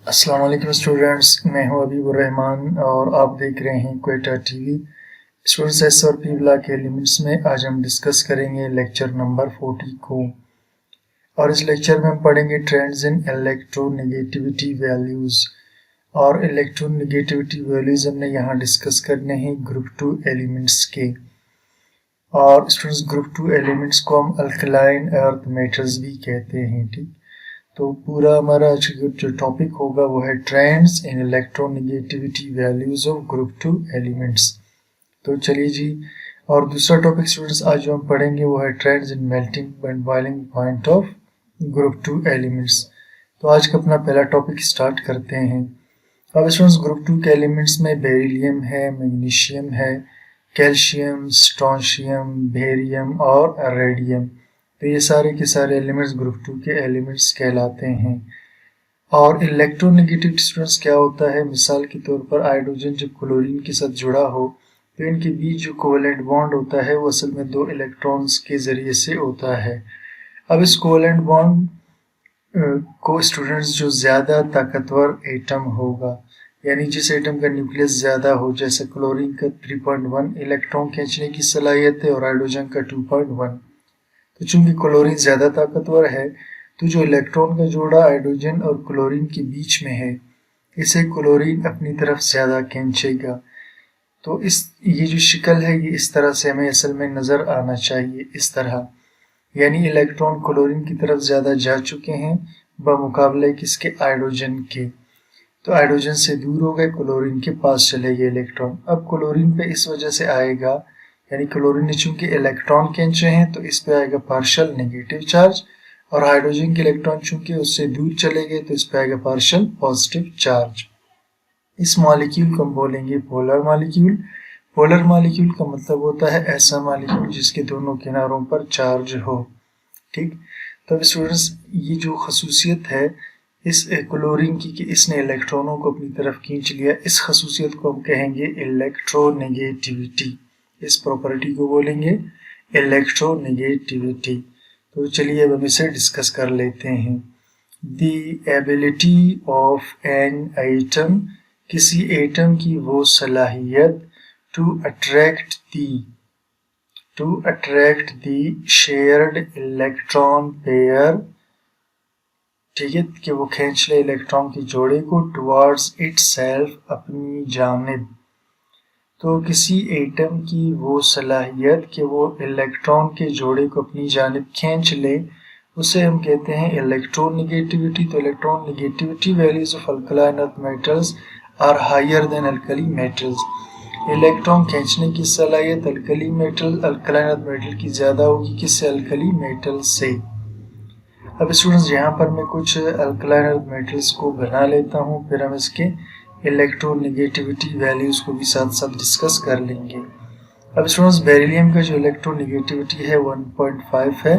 السلام علیکم اسٹوڈینٹس، میں ہوں حبیب الرحمان اور آپ دیکھ رہے ہیں Quetta T V. Students S اور پی بلاک ایلیمنٹس میں آج ہم ڈسکس کریں گے لیکچر نمبر 40 کو، اور اس لیکچر میں ہم پڑھیں گے ٹرینڈز ان الیکٹرو نیگیٹیوٹی ویلیوز، اور الیکٹرو نیگیٹیوٹی ویلیوز ہم نے یہاں ڈسکس کرنے ہیں گروپ 2 ایلیمنٹس کے۔ اور اسٹوڈینٹس گروپ 2 ایلیمنٹس کو ہم الکلائن ارتھ میٹرز بھی کہتے ہیں، ٹھیک۔ تو پورا ہمارا جو ٹاپک ہوگا وہ ہے trends in electro negativity values of group 2 elements. تو چلیے جی، اور دوسرا ٹاپک اسٹوڈنٹس آج جو ہم پڑھیں گے وہ ہے trends in melting and boiling point of group 2 elements. تو آج کا اپنا پہلا ٹاپک اسٹارٹ کرتے ہیں۔ اب اسٹوڈنٹس گروپ 2 کے ایلیمنٹس میں بیریلیم ہے، میگنیشیم ہے، کیلشیم، اسٹرونشیم، بیریم اور ریڈیم۔ تو یہ سارے کے سارے ایلیمنٹس گروپ 2 کے ایلیمنٹس کہلاتے ہیں۔ اور الیکٹرو نیگیٹیوٹی اسٹوڈنٹس کیا ہوتا ہے؟ مثال کے طور پر ہائیڈروجن جب کلورین کے ساتھ جڑا ہو تو ان کے بیچ جو کوولنٹ بانڈ ہوتا ہے وہ اصل میں 2 الیکٹرونز کے ذریعے سے ہوتا ہے۔ اب اس کوولنٹ بانڈ کو اسٹوڈنٹس جو زیادہ طاقتور ایٹم ہوگا، یعنی جس ایٹم کا نیوکلیس زیادہ ہو، جیسے کلورین کا 3.1 الیکٹرون کھینچنے کی صلاحیت ہے اور ہائیڈروجن کا 2.1۔ تو چونکہ کلورین زیادہ طاقتور ہے تو جو الیکٹرون کا جوڑا ہائیڈروجن اور کلورین کے بیچ میں ہے اسے کلورین اپنی طرف زیادہ کھینچے گا۔ تو یہ جو شکل ہے یہ اس طرح سے ہمیں اصل میں نظر آنا چاہیے، اس طرح، یعنی الیکٹرون کلورین کی طرف زیادہ جا چکے ہیں بمقابلے کس کے؟ ہائیڈروجن کے۔ تو ہائیڈروجن سے دور ہو گئے، کلورین کے پاس چلے گئے الیکٹرون۔ اب کلورین پہ اس وجہ سے آئے گا، یعنی کلورین نے چونکہ الیکٹران کھینچے ہیں تو اس پہ آئے گا پارشل نیگیٹو چارج، اور ہائیڈروجن کے الیکٹران چونکہ اس سے دور چلے گئے تو اس پہ آئے گا پارشل پازیٹیو چارج۔ اس مالیکیول کو ہم بولیں گے پولر مالیکیول۔ پولر مالیکیول کا مطلب ہوتا ہے ایسا مالیکیول جس کے دونوں کناروں پر چارج ہو، ٹھیک۔ تو اب اسٹوڈنٹس یہ جو خصوصیت ہے اس کلورین کی کہ اس نے الیکٹرانوں کو اپنی طرف کھینچ لیا، اس خصوصیت کو ہم کہیں گے الیکٹرو نیگیٹیوٹی۔ اس پراپرٹی کو بولیں گے الیکٹرو نیگیٹیوٹی۔ تو چلیے اب ہم اسے ڈسکس کر لیتے ہیں۔ The ability of an atom, کسی ایٹم کی وہ صلاحیت to attract the shared electron pair, ٹھیک ہے، کہ وہ کھینچ لے الیکٹران کے جوڑے کو ٹوارڈز اٹ سیلف، اپنی جانب۔ تو کسی ایٹم کی وہ صلاحیت کہ وہ الیکٹران کے جوڑے کو اپنی جانب کھینچ لے، اسے ہم کہتے ہیں الیکٹرون نیگیٹیوٹی۔ تو electronegativity values of alkaline earth metals are higher than alkali metals. Electron کھینچنے کی صلاحیت الکلائن ارتھ میٹل کی زیادہ ہوگی، کس سے؟ الکلی میٹل سے۔ اب اسٹوڈنٹس یہاں پر میں کچھ الکلائن ارتھ میٹلز کو بنا لیتا ہوں، پھر ہم اس کے الیکٹرو نیگیٹیوٹی ویلیوز کو بھی ساتھ ساتھ ڈسکس کر لیں گے۔ اب اسٹوڈنٹس بیریلیم کا جو الیکٹرو نیگیٹیوٹی ہے 1.5 ہے،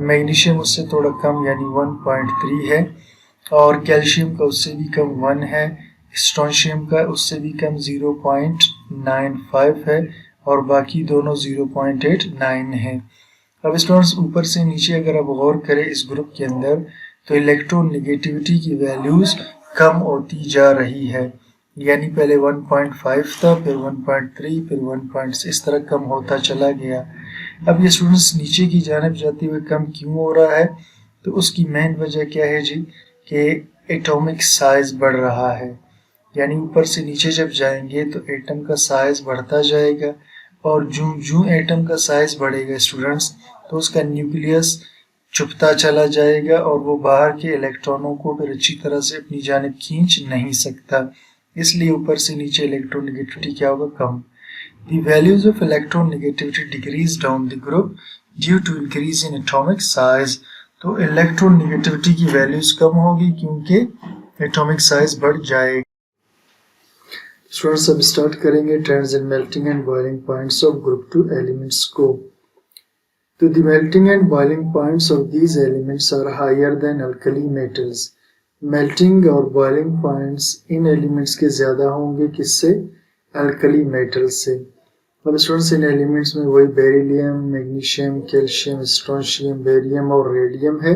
میگنیشیم اس سے تھوڑا کم یعنی 1.3 ہے، اور کیلشیم کا اس سے بھی کم 1 ہے، اسٹرونشیم کا اس سے بھی کم 0.95 ہے، اور باقی دونوں 0.89 ہے۔ اب اسٹوڈنٹس اوپر سے نیچے اگر آپ غور کریں اس گروپ کے اندر تو الیکٹرو نیگیٹیوٹی کی ویلیوز کم ہوتی جا رہی ہے، یعنی پہلے 1.5 تھا، پھر 1.3، پھر 1.6، اس طرح کم ہوتا چلا گیا۔ اب یہ اسٹوڈنٹس نیچے کی جانب جاتے ہوئے کم کیوں ہو رہا ہے؟ تو اس کی مین وجہ کیا ہے جی؟ کہ ایٹمک سائز بڑھ رہا ہے، یعنی اوپر سے نیچے جب جائیں گے تو ایٹم کا سائز بڑھتا جائے گا، اور جوں ایٹم کا سائز بڑھے گا اسٹوڈنٹس تو اس کا نیوکلیس چھپتا چلا جائے گا، اور وہ باہر کے الیکٹرانوں کو پھر اچھی طرح سے اپنی جانب کھینچ نہیں سکتا، اس لیے اوپر سے نیچے الیکٹرون نیگیٹیوٹی کیا ہوگا؟ کم۔ The values of electron negativity decrease down the group due to increase in atomic size۔ تو الیکٹرون نیگیٹیوٹی کی ویلیوز کم ہوگی کیونکہ ایٹمک سائز بڑھ جائے گا۔ اسٹوڈنٹس اب اسٹارٹ کریں گے trends in melting and boiling points of group 2 elements کو۔ تو the melting and boiling points of these elements are higher than alkali metals. Melting اور بوائلنگ پوائنٹس ان ایلیمنٹس کے زیادہ ہوں گے کس سے؟ الکلی میٹل سے۔ اب اسٹوڈنٹس ان ایلیمنٹس میں وہی بیریلیم، میگنیشیم، کیلشیم، اسٹرونشیم، بیریم اور ریڈیم ہے۔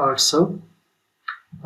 800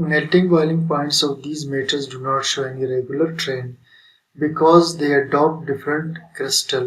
melting boiling points of these metals do not show any regular trend because they adopt different crystal.